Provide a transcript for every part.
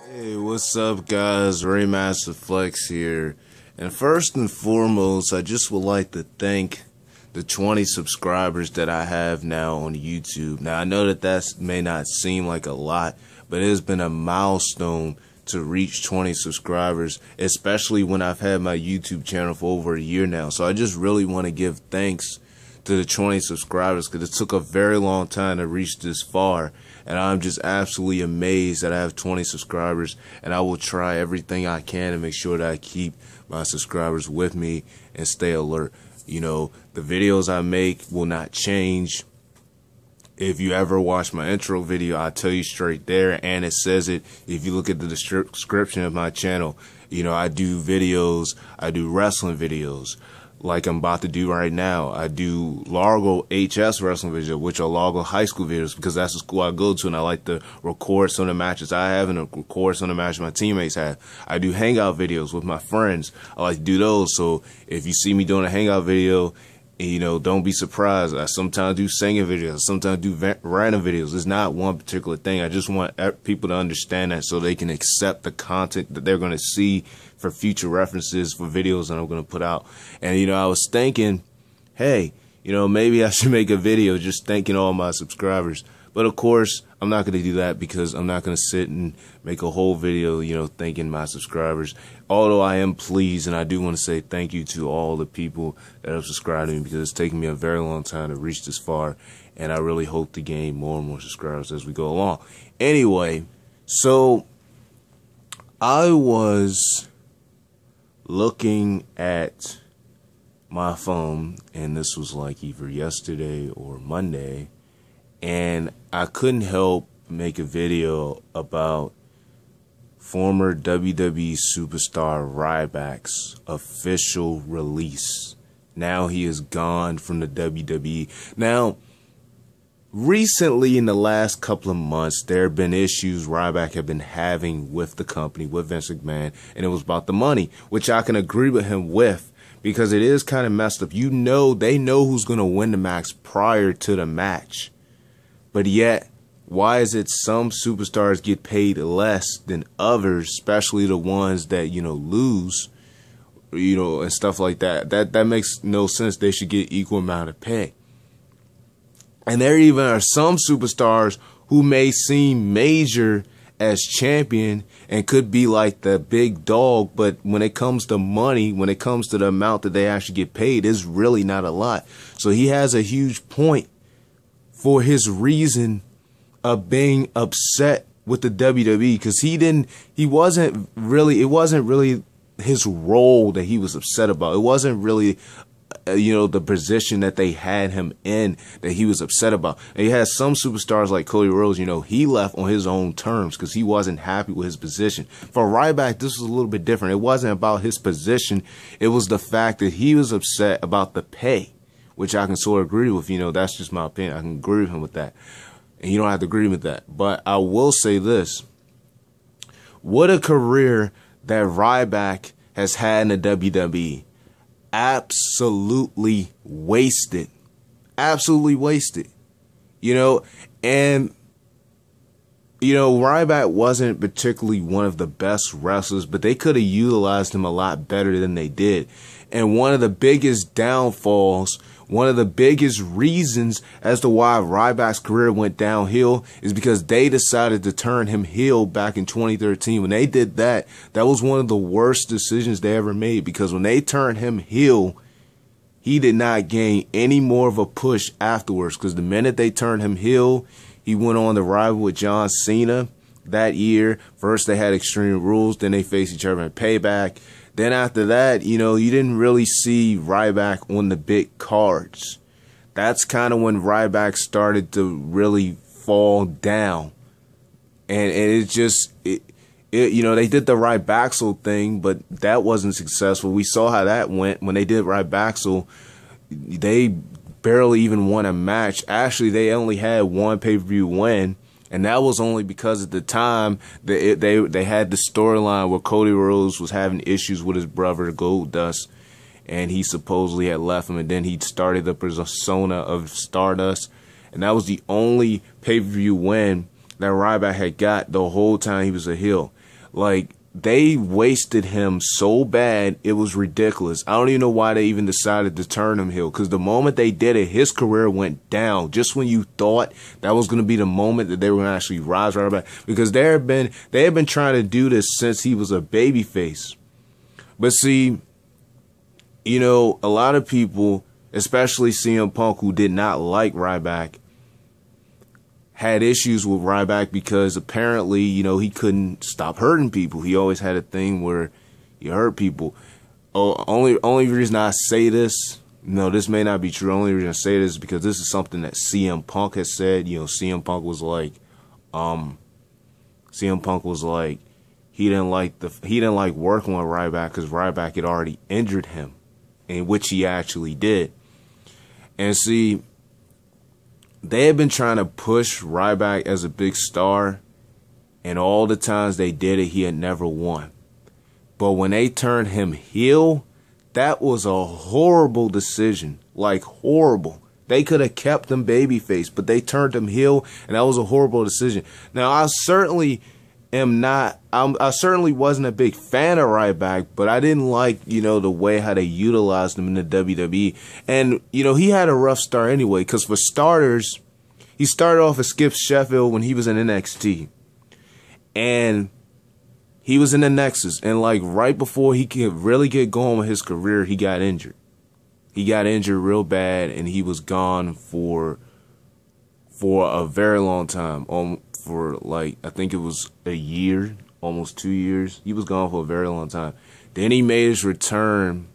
Hey, what's up, guys? Raymaster Flex here. And first and foremost, I just would like to thank the 20 subscribers that I have now on YouTube. Now, I know that may not seem like a lot, but it has been a milestone to reach 20 subscribers, especially when I've had my YouTube channel for over a year now. So I just really want to give thanks to the 20 subscribers because it took a very long time to reach this far. And I'm just absolutely amazed that I have 20 subscribers, and I will try everything I can to make sure that I keep my subscribers with me and stay alert. You know, the videos I make will not change. If you ever watch my intro video, I'll tell you straight there, and it says it. If you look at the description of my channel, you know, I do videos, I do wrestling videos. Like I'm about to do right now. I do Largo HS wrestling videos, which are Largo high school videos, because that's the school I go to, and I like to record some of the matches I have and record some of the matches my teammates have. I do hangout videos with my friends. I like to do those, so if you see me doing a hangout video, you know, don't be surprised. I sometimes do singing videos, sometimes do random videos. It's not one particular thing. I just want people to understand that so they can accept the content that they're going to see for future references for videos that I'm going to put out. And, you know, I was thinking, hey, you know, maybe I should make a video just thanking all my subscribers. But, of course, I'm not going to do that because I'm not going to sit and make a whole video, you know, thanking my subscribers. Although I am pleased, and I do want to say thank you to all the people that have subscribed to me, because it's taken me a very long time to reach this far. And I really hope to gain more and more subscribers as we go along. Anyway, so I was looking at my phone, and this was like either yesterday or Monday, and I couldn't help make a video about former WWE superstar Ryback's official release. Now he is gone from the WWE. Now, recently in the last couple of months, there have been issues Ryback have been having with the company, with Vince McMahon, and it was about the money, which I can agree with him with, because it is kind of messed up. You know, they know who's going to win the match prior to the match. But yet, why is it some superstars get paid less than others, especially the ones that, you know, lose, you know, and stuff like that? That makes no sense. They should get equal amount of pay. And there even are some superstars who may seem major as champion and could be like the big dog, but when it comes to money, when it comes to the amount that they actually get paid, it's really not a lot. So he has a huge point for his reason of being upset with the WWE, because it wasn't really his role that he was upset about. It wasn't really you know, the position that they had him in that he was upset about. And he had some superstars like Cody Rhodes, you know, he left on his own terms because he wasn't happy with his position. For Ryback, this was a little bit different. It wasn't about his position. It was the fact that he was upset about the pay, which I can sort of agree with. You know, that's just my opinion. I can agree with him with that. And you don't have to agree with that. But I will say this. What a career that Ryback has had in the WWE. Absolutely wasted. Absolutely wasted. You know, and, you know, Ryback wasn't particularly one of the best wrestlers, but they could have utilized him a lot better than they did. And one of the biggest downfalls, one of the biggest reasons as to why Ryback's career went downhill is because they decided to turn him heel back in 2013. When they did that, that was one of the worst decisions they ever made, because when they turned him heel, he did not gain any more of a push afterwards, because the minute they turned him heel, he went on to rival with John Cena that year. First they had Extreme Rules, then they faced each other in Payback. Then after that, you know, you didn't really see Ryback on the big cards. That's kind of when Ryback started to really fall down. And it just, you know, they did the Rybaxel thing, but that wasn't successful. We saw how that went when they did Rybaxel. They barely even won a match. Actually, they only had one pay-per-view win. And that was only because at the time they had the storyline where Cody Rhodes was having issues with his brother Goldust, and he supposedly had left him, and then he started the persona of Stardust, and that was the only pay-per-view win that Ryback had got the whole time he was a heel. Like, they wasted him so bad, it was ridiculous. I don't even know why they even decided to turn him heel, because the moment they did it, his career went down. Just when you thought that was going to be the moment that they were going to actually rise right back, because they had been trying to do this since he was a babyface. But see, you know, a lot of people, especially CM Punk, who did not like Ryback, had issues with Ryback because apparently, you know, he couldn't stop hurting people. He always had a thing where he hurt people. Oh, only reason I say this, no, this may not be true. Only reason I say this is because this is something that CM Punk has said. You know, CM Punk was like, he didn't like working with Ryback because Ryback had already injured him, in which he actually did. And see, they had been trying to push Ryback as a big star, and all the times they did it, he had never won. But when they turned him heel, that was a horrible decision. Like, horrible. They could have kept him babyface, but they turned him heel, and that was a horrible decision. Now, I certainly wasn't a big fan of Ryback, but I didn't like, you know, the way how they utilized him in the WWE. And, you know, he had a rough start anyway, because for starters, he started off as Skip Sheffield when he was in NXT. And he was in the Nexus, and like right before he could really get going with his career, he got injured. He got injured real bad, and he was gone for a very long time. For like, I think it was a year, almost 2 years. He was gone for a very long time. Then he made his return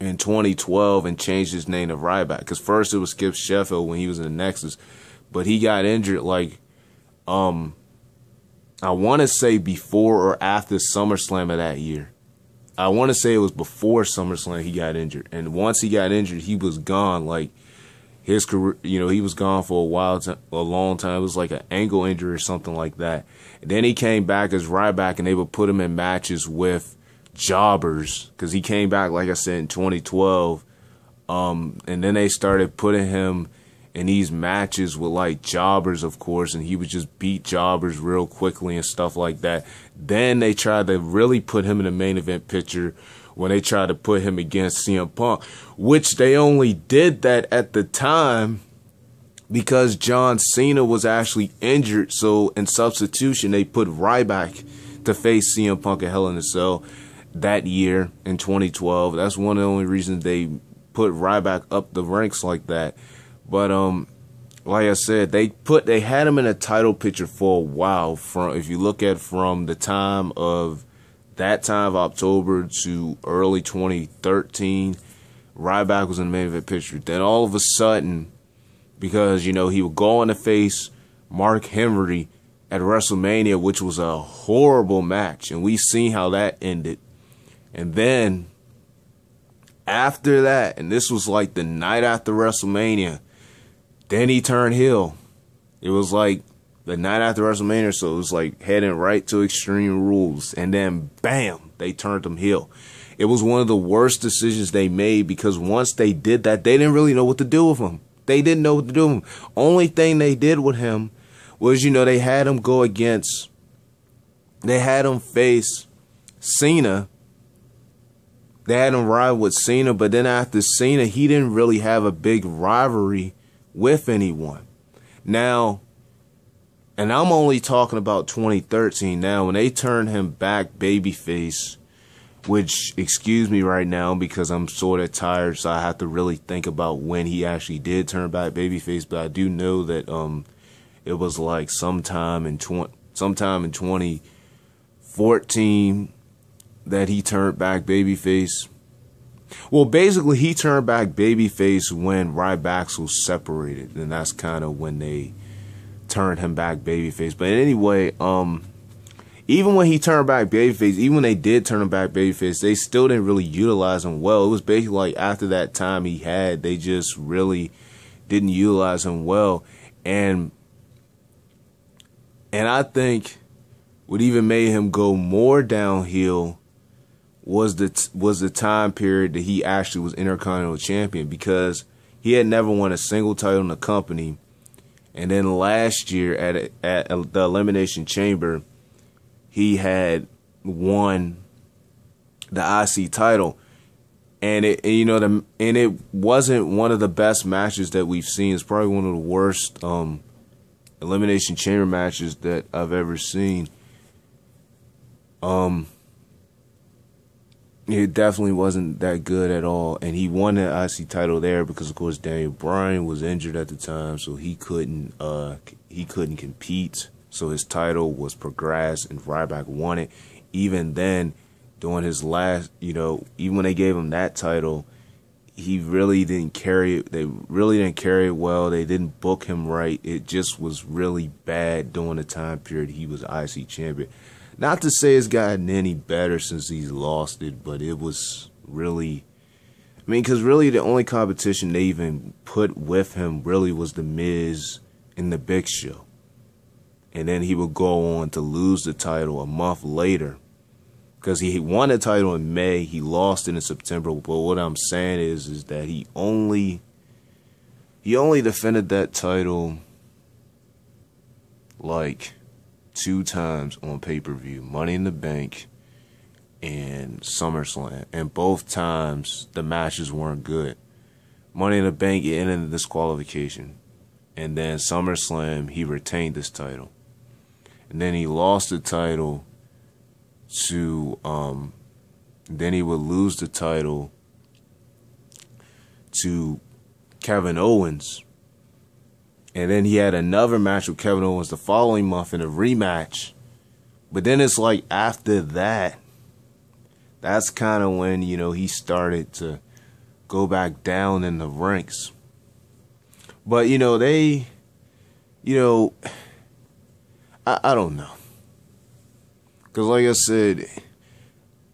in 2012 and changed his name to Ryback. Because first it was Skip Sheffield when he was in the Nexus, but he got injured like, I want to say before or after SummerSlam of that year. I want to say it was before SummerSlam he got injured. And once he got injured, he was gone. Like, his career, you know, he was gone for a long time. It was like an ankle injury or something like that. And then he came back as Ryback, and they would put him in matches with jobbers, because he came back, like I said, in 2012. And then they started putting him in these matches with like jobbers, of course, and he would just beat jobbers real quickly and stuff like that. Then they tried to really put him in the main event picture when they tried to put him against CM Punk, which they only did that at the time because John Cena was actually injured. So in substitution, they put Ryback to face CM Punk at Hell in a Cell that year in 2012. That's one of the only reasons they put Ryback up the ranks like that. But like I said, they had him in a title picture for a while. If you look at from the time of October to early 2013, Ryback was in the main event picture. Then all of a sudden, because, you know, he would go on to face Mark Henry at WrestleMania, which was a horrible match, and we seen how that ended. And then after that, and this was like the night after WrestleMania, then he turned heel. It was like the night after WrestleMania, so it was like heading right to Extreme Rules. And then, bam, they turned him heel. It was one of the worst decisions they made, because once they did that, they didn't really know what to do with him. They didn't know what to do with him. Only thing they did with him was, you know, they had him face Cena. They had him ride with Cena, but then after Cena, he didn't really have a big rivalry with anyone. Now, and I'm only talking about 2013 now, when they turned him back babyface, which, excuse me right now, because I'm sort of tired, so I have to really think about when he actually did turn back babyface, but I do know that it was like sometime in 2014 that he turned back babyface. Well, basically, he turned back babyface when Ryback was separated, and that's kind of when they turned him back babyface. But anyway, even when he turned back babyface, even when they did turn him back babyface, they still didn't really utilize him well. It was basically like after that time they just really didn't utilize him well. And I think what even made him go more downhill was the time period that he actually was Intercontinental Champion, because he had never won a single title in the company. And then last year at the Elimination Chamber, he had won the IC title. And it wasn't one of the best matches that we've seen. It's probably one of the worst Elimination Chamber matches that I've ever seen. It definitely wasn't that good at all. And he won the IC title there because, of course, Daniel Bryan was injured at the time, so he couldn't compete. So his title was progressed, and Ryback won it. Even then, during his last, even when they gave him that title, he really didn't carry it. They really didn't carry it well. They didn't book him right. It just was really bad during the time period he was IC champion. Not to say it's gotten any better since he's lost it, but it was really, because really the only competition they even put with him really was The Miz and The Big Show. And then he would go on to lose the title a month later. Because he won the title in May, he lost it in September. But what I'm saying is that he only defended that title like 2 times on pay-per-view, Money in the Bank and SummerSlam. And both times the matches weren't good. Money in the Bank, it ended in disqualification. And then SummerSlam, he retained this title. And then he lost the title to, then he would lose the title to Kevin Owens. And then he had another match with Kevin Owens the following month in a rematch. But then it's like after that, that's kind of when, he started to go back down in the ranks. But, I don't know. Because like I said,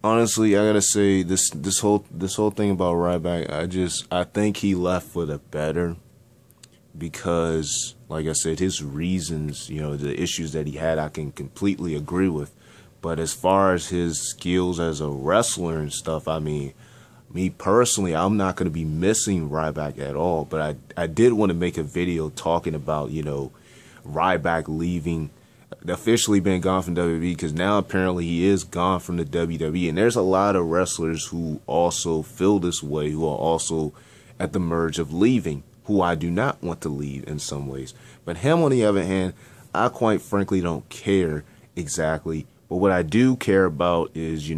honestly, I gotta say this whole thing about Ryback, I think he left for the better. Because, like I said, his reasons, the issues that he had, I can completely agree with. But as far as his skills as a wrestler and stuff, me personally, I'm not going to be missing Ryback at all. But I did want to make a video talking about, Ryback leaving, officially being gone from WWE, because now apparently he is gone from the WWE. And there's a lot of wrestlers who also feel this way, who are also at the merge of leaving, who I do not want to leave in some ways. But him, on the other hand, I quite frankly don't care exactly. But what I do care about is,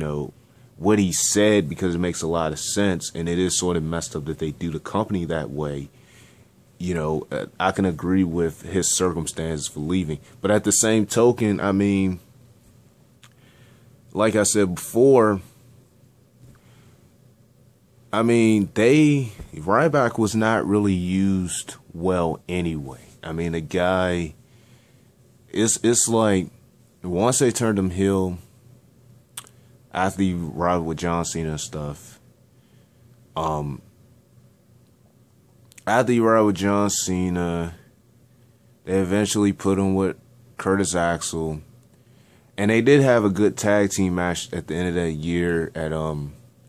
what he said, because it makes a lot of sense. And it is sort of messed up that they do the company that way. I can agree with his circumstances for leaving. But at the same token, like I said before, Ryback was not really used well anyway. The guy, it's like, once they turned him heel, after he arrived with John Cena and stuff, after he arrived with John Cena, they eventually put him with Curtis Axel. And they did have a good tag team match at the end of that year at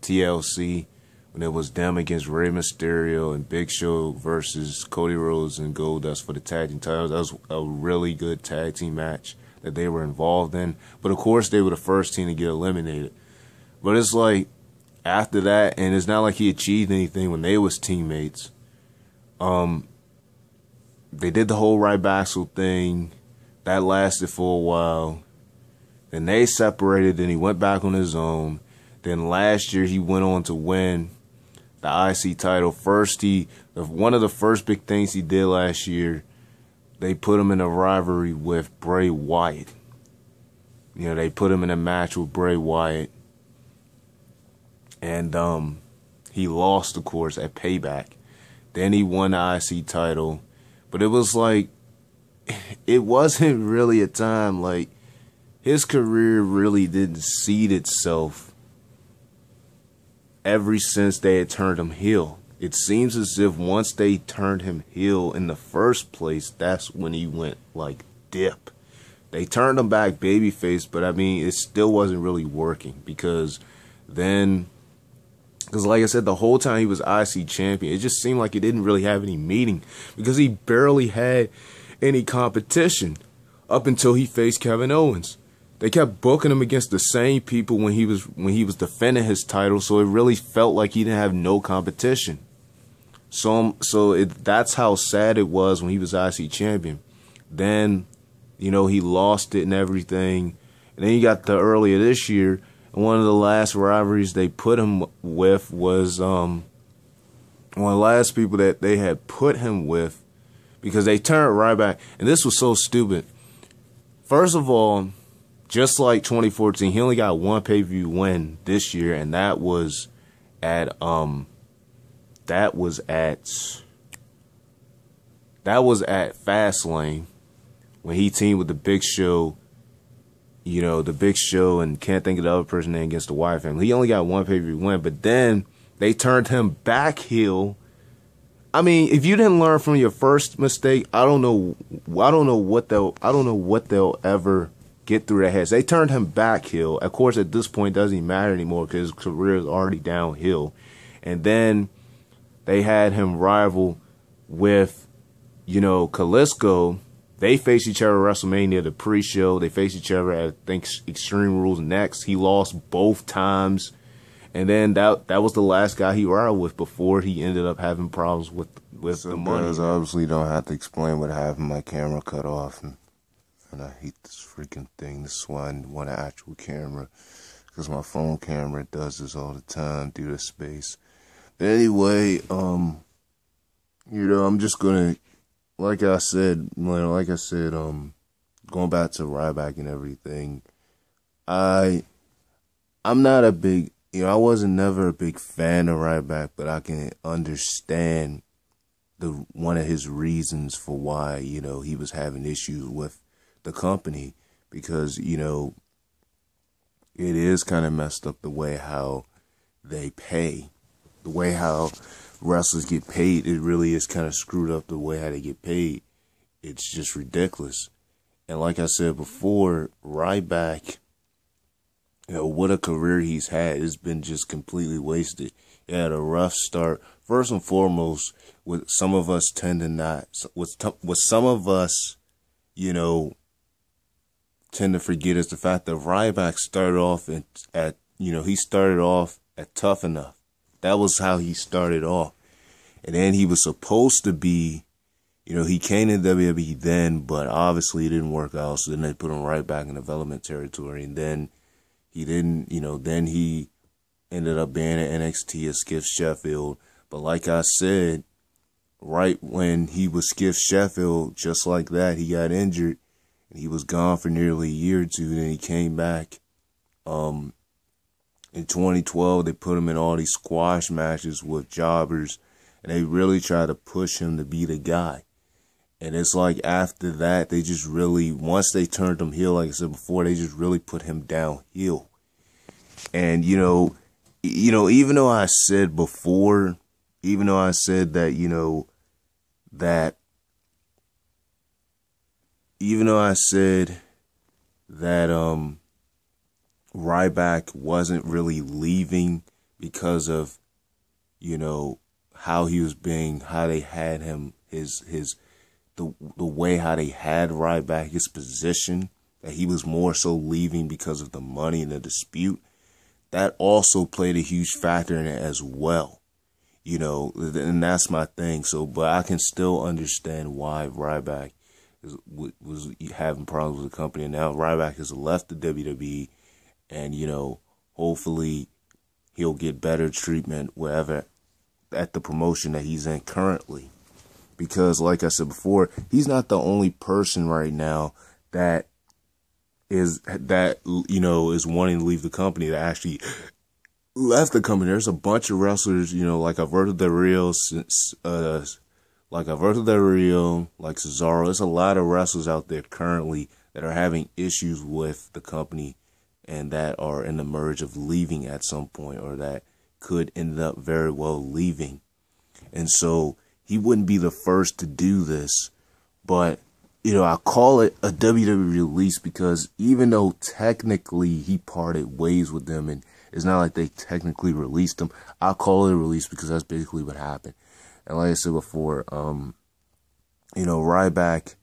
TLC. When it was them against Rey Mysterio and Big Show versus Cody Rhodes and Goldust for the tag team titles. That was a really good tag team match that they were involved in. But of course, they were the first team to get eliminated. But it's like, after that, and it's not like he achieved anything when they was teammates. They did the whole Ryback thing. That lasted for a while. Then they separated. Then he went back on his own. Then last year, he went on to win the IC title. One of the first big things he did last year, they put him in a rivalry with Bray Wyatt. They put him in a match with Bray Wyatt. And he lost, of course, at Payback. Then he won the IC title. But it was like, it wasn't really a time, like, his career really didn't seed itself ever since they had turned him heel. It seems as if once they turned him heel in the first place, that's when he went, like, dip. They turned him back babyface, but it still wasn't really working. Because like I said, the whole time he was IC champion, it just seemed like he didn't really have any meaning. Because he barely had any competition up until he faced Kevin Owens. they kept booking him against the same people when he was defending his title, so it really felt like he didn't have no competition. That's how sad it was when he was IC champion. Then, you know, he lost it and everything. And then you got the earlier this year, and one of the last rivalries they put him with was one of the last people that they had put him with, because they turned Ryback, and this was so stupid. First of all, just like 2014, he only got one pay-per-view win this year, and that was at Fastlane when he teamed with the Big Show. You know, the Big Show, and can't think of the other person's name, against the Wyatt family. He only got one pay-per-view win, but then they turned him back heel. I mean, if you didn't learn from your first mistake, I don't know what they'll ever get through their heads. They turned him back heel. Of course, at this point, it doesn't even matter anymore because his career is already downhill. And then they had him rival with, you know, Kalisto. They faced each other at WrestleMania, the pre-show. They faced each other at, I think, Extreme Rules next. He lost both times. And then that was the last guy he rivaled with before he ended up having problems with the money. Guys obviously don't have to explain what happened. My camera cut off. And I hate this freaking thing. This is why I want an actual camera. Because my phone camera does this all the time due to space. But anyway, you know, I'm just going to, like I said, going back to Ryback and everything, I'm not a big, you know, I wasn't never a big fan of Ryback, but I can understand one of his reasons for why, you know, he was having issues with the company, because, you know, it is kind of messed up the way how they pay, the way how wrestlers get paid. It really is kind of screwed up the way how they get paid. It's just ridiculous. And like I said before, Ryback, you know, what a career he's had. It's been just completely wasted. He had a rough start. First and foremost, what some of us tend to not, what some of us, you know, tend to forget is the fact that Ryback started off he started off at Tough Enough. That was how he started off. And then he was supposed to be, you know, he came to WWE then, but obviously it didn't work out. So then they put him right back in development territory. And then he didn't, you know, then he ended up being at NXT as Skiff Sheffield. But like I said, right when he was Skiff Sheffield, just like that, he got injured. And he was gone for nearly a year or two. Then he came back. In 2012, they put him in all these squash matches with jobbers, and they really tried to push him to be the guy. And it's like after that, they just really, once they turned him heel, like I said before, they just really put him downhill. And, you know, even though I said before, even though I said that, you know, Ryback wasn't really leaving because of, you know, how he was being, how they had him, the way how they had Ryback, his position, that he was more so leaving because of the money and the dispute. That also played a huge factor in it as well, you know, and that's my thing. So, but I can still understand why Ryback was having problems with the company. And now Ryback has left the WWE. And, you know, hopefully he'll get better treatment wherever at the promotion that he's in currently. Because, like I said before, he's not the only person right now that is wanting to leave the company, that actually left the company. There's a bunch of wrestlers, you know, like Alberto Del Rio, like Cesaro. There's a lot of wrestlers out there currently that are having issues with the company, and that are in the merge of leaving at some point, or that could end up very well leaving. And so he wouldn't be the first to do this. But, you know, I call it a WWE release because even though technically he parted ways with them, and it's not like they technically released him, I call it a release because that's basically what happened. And like I said before, you know, Ryback,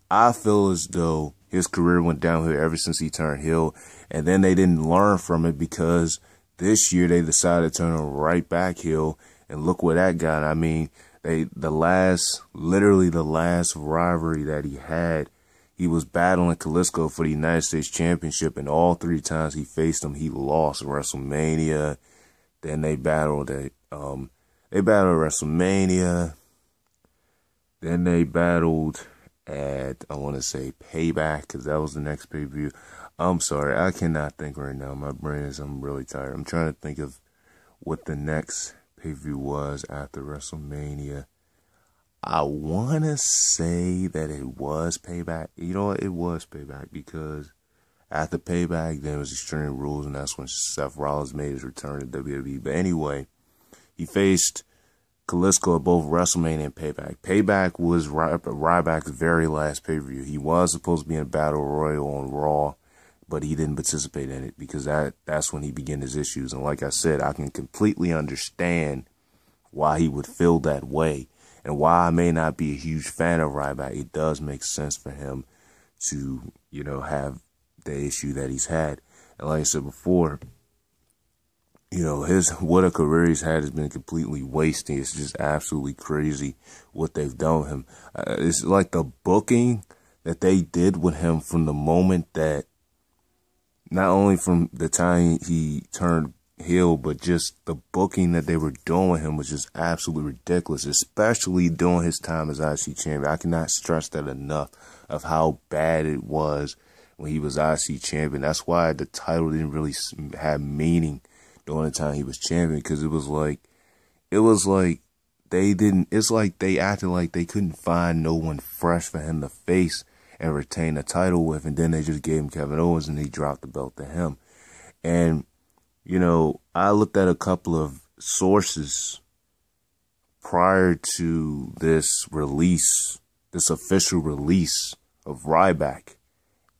I feel as though his career went downhill ever since he turned heel. And then they didn't learn from it because this year they decided to turn him right back heel. And look where that got. I mean, literally the last rivalry that he had, he was battling Kalisto for the United States Championship, and all 3 times he faced him, he lost. WrestleMania, then they battled at WrestleMania, then they battled at, I want to say, Payback, because that was the next pay-per-view. I'm sorry, I cannot think right now. I'm really tired. I'm trying to think of what the next pay-per-view was after WrestleMania. I want to say that it was Payback. You know what? It was Payback, because after Payback, there was Extreme Rules, and that's when Seth Rollins made his return to WWE. But anyway, he faced Kalisto at both WrestleMania and Payback. Payback was Ryback's very last pay-per-view. He was supposed to be in a Battle Royal on Raw, but he didn't participate in it because that's when he began his issues. And like I said, I can completely understand why he would feel that way. And while I may not be a huge fan of Ryback, it does make sense for him to, have the issue that he's had. And like I said before, what a career he's had has been completely wasted. It's just absolutely crazy what they've done with him. It's like the booking that they did with him from the moment that, not only from the time he turned heel, but just the booking that they were doing with him was just absolutely ridiculous, especially during his time as IC champion. I cannot stress that enough of how bad it was when he was IC champion. That's why the title didn't really have meaning during the time he was champion, because it's like they acted like they couldn't find no one fresh for him to face and retain the title with, and then they just gave him Kevin Owens and he dropped the belt to him. And I looked at a couple of sources prior to this official release of Ryback.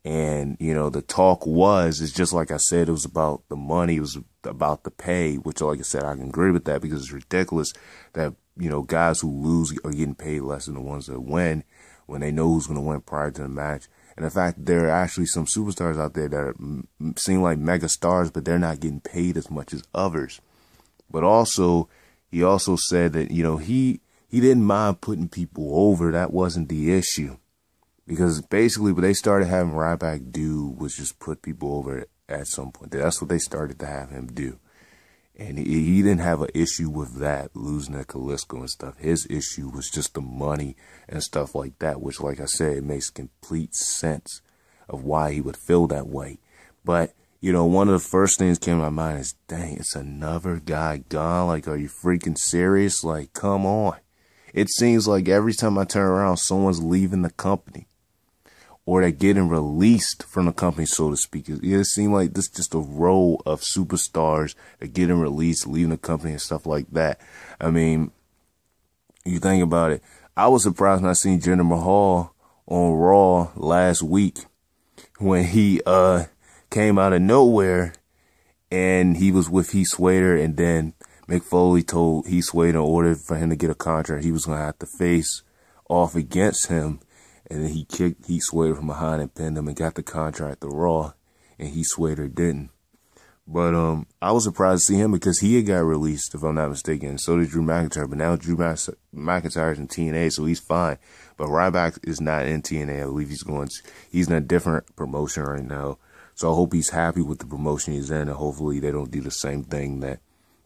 And, the talk it's just like I said, it was about the money, it was about the pay, which, like I said, I can agree with that, because it's ridiculous that, guys who lose are getting paid less than the ones that win when they know who's going to win prior to the match. And the fact that there are actually some superstars out there that seem like mega stars, but they're not getting paid as much as others. But also, he also said that, he didn't mind putting people over. That wasn't the issue. Because basically what they started having Ryback do was just put people over at some point. That's what they started to have him do. And he didn't have an issue with that, losing at Kalisto and stuff. His issue was just the money and stuff like that, which, like I said, it makes complete sense of why he would feel that way. But, one of the first things that came to my mind is, dang, it's another guy gone. Like, are you freaking serious? Like, come on. It seems like every time I turn around, someone's leaving the company, or they're getting released from the company, so to speak. It seems like this is just a row of superstars that getting released, leaving the company and stuff like that. I mean, you think about it. I was surprised when I seen Jinder Mahal on Raw last week when he came out of nowhere and he was with Heath Slater, and then Mick Foley told Heath Slater in order for him to get a contract, he was going to have to face off against him. And then he kicked Heath Slater from behind and pinned him and got the contract to Raw, and Heath Slater didn't. But I was surprised to see him because he had got released, if I'm not mistaken, and so did Drew McIntyre. But now Drew McIntyre's in TNA, so he's fine. But Ryback is not in TNA. I believe he's in a different promotion right now. So I hope he's happy with the promotion he's in, and hopefully they don't do the same thing that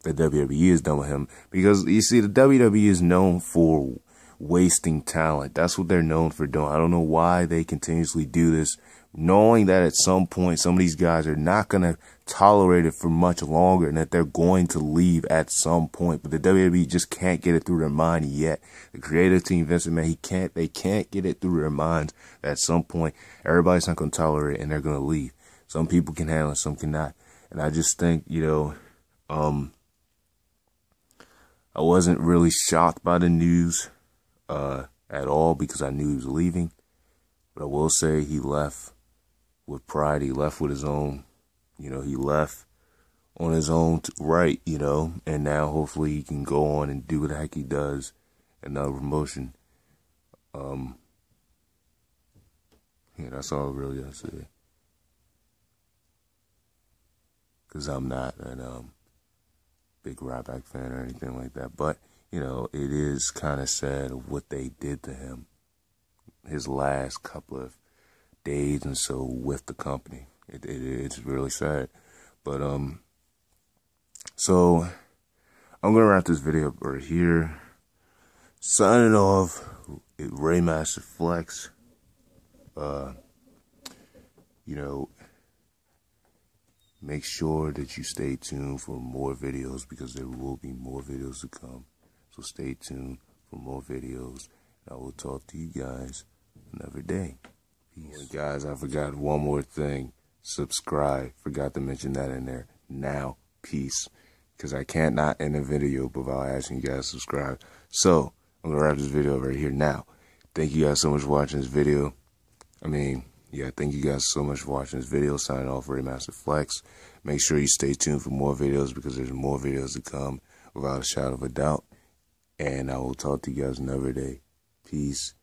the WWE has done with him. Because, you see, the WWE is known for wasting talent. That's what they're known for doing. I don't know why they continuously do this, knowing that at some point some of these guys are not going to tolerate it for much longer and that they're going to leave at some point. But the WWE just can't get it through their mind yet. The creative team, Vince McMahon, they can't get it through their minds that at some point everybody's not going to tolerate it and they're going to leave. Some people can handle it, some cannot. And I just think, I wasn't really shocked by the news at all, because I knew he was leaving. But I will say he left with pride. He left with his own, he left on his own right, and now hopefully he can go on and do what the heck he does in another promotion. Yeah, Yeah, that's all I really gotta say. Because I'm not a big Ryback fan or anything like that. But, you know, it is kind of sad what they did to him his last couple of days and so with the company. It's really sad. But, so I'm going to wrap this video up right here. Signing off, Raymaster Flex. You know, make sure that you stay tuned for more videos because there will be more videos to come. So stay tuned for more videos. And I will talk to you guys another day. Peace. Guys, I forgot one more thing. Subscribe. Forgot to mention that in there. Now, peace. Because I can't not end a video without asking you guys to subscribe. So, I'm going to wrap this video right here now. Thank you guys so much for watching this video. Thank you guys so much for watching this video. Signing off, Raymaster Flex. Make sure you stay tuned for more videos because there's more videos to come without a shadow of a doubt. And I will talk to you guys another day. Peace.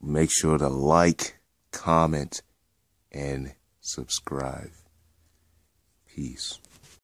Make sure to like, comment, and subscribe. Peace.